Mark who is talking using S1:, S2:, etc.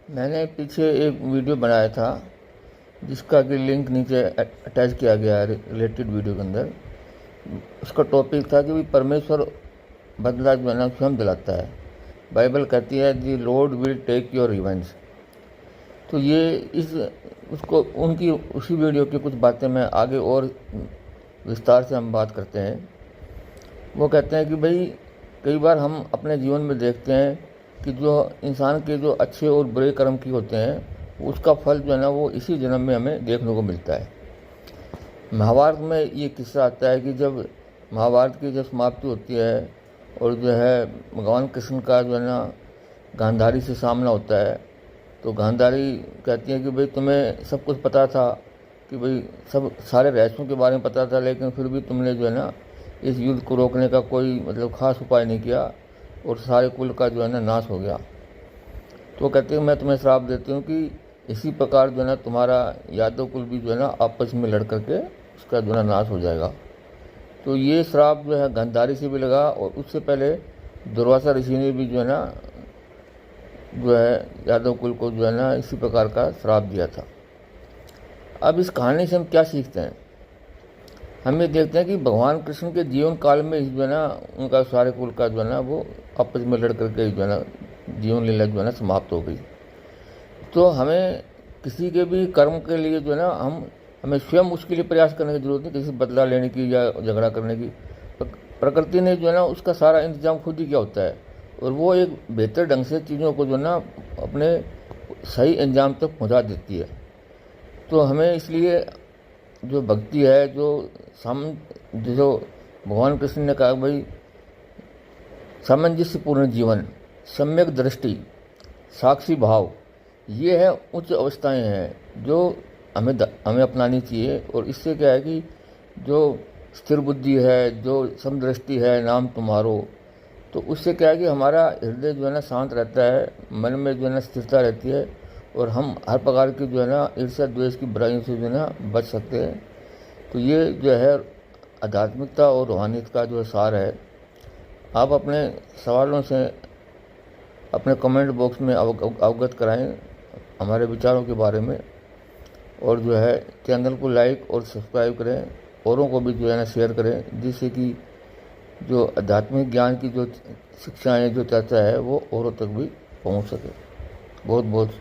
S1: मैंने पीछे एक वीडियो बनाया था जिसका कि लिंक नीचे अटैच किया गया है रिलेटेड वीडियो के अंदर। उसका टॉपिक था कि भाई परमेश्वर बदला जो है ना स्वयं दिलाता है। बाइबल कहती है the Lord will take your revenge. तो ये इस उसको उनकी उसी वीडियो की कुछ बातें मैं आगे और विस्तार से हम बात करते हैं। वो कहते हैं कि भाई कई बार हम अपने जीवन में देखते हैं कि जो इंसान के जो अच्छे और बुरे कर्म की होते हैं उसका फल जो है ना वो इसी जन्म में हमें देखने को मिलता है। महाभारत में ये किस्सा आता है कि जब महाभारत की जब समाप्ति होती है और जो है भगवान कृष्ण का जो है ना गांधारी से सामना होता है, तो गांधारी कहती है कि भाई तुम्हें सब कुछ पता था, कि भाई सब सारे रहस्यों के बारे में पता था, लेकिन फिर भी तुमने जो है ना इस युद्ध को रोकने का कोई खास उपाय नहीं किया और सारे कुल का जो है ना नाश हो गया। तो कहते हैं मैं तुम्हें श्राप देती हूँ कि इसी प्रकार जो है ना तुम्हारा यादव कुल भी जो है ना आपस में लड़ करके उसका जो है ना नाश हो जाएगा। तो ये श्राप जो है गांधारी से भी लगा और उससे पहले दुर्वासा ऋषि ने भी जो है ना जो है यादव कुल को जो है ना इसी प्रकार का श्राप दिया था। अब इस कहानी से हम क्या सीखते हैं? हम ये देखते हैं कि भगवान कृष्ण के जीवन काल में जो है ना उनका सारे कुल का जो है ना वो आपस में लड़ करके जो है ना जीवन लीला जो है ना समाप्त हो गई। तो हमें किसी के भी कर्म के लिए जो है ना हमें स्वयं उसके लिए प्रयास करने की जरूरत नहीं, किसी बदला लेने की या झगड़ा करने की। प्रकृति ने जो है ना उसका सारा इंतजाम खुद ही किया होता है और वो एक बेहतर ढंग से चीज़ों को जो है ना अपने सही अंजाम तक पहुंचा देती है। तो हमें इसलिए जो भक्ति है, जो भगवान कृष्ण ने कहा भाई सामंजस्यपूर्ण जीवन, सम्यक दृष्टि, साक्षी भाव, ये है उच्च अवस्थाएं हैं जो हमें अपनानी चाहिए। और इससे क्या है कि जो स्थिर बुद्धि है, जो समदृष्टि है, नाम तुम्हारो, तो उससे क्या है कि हमारा हृदय जो है ना शांत रहता है, मन में जो है ना स्थिरता रहती है और हम हर प्रकार की जो है ना ईर्ष्या द्वेष की बुराइयों से जो है ना बच सकते हैं। तो ये जो है आध्यात्मिकता और रूहानियत का जो सार है। आप अपने सवालों से अपने कमेंट बॉक्स में अवगत कराएं हमारे विचारों के बारे में, और जो है चैनल को लाइक और सब्सक्राइब करें, औरों को भी जो है ना शेयर करें, जिससे कि जो आध्यात्मिक ज्ञान की जो शिक्षाएं जो चर्चा है वो औरों तक भी पहुंच सके। बहुत बहुत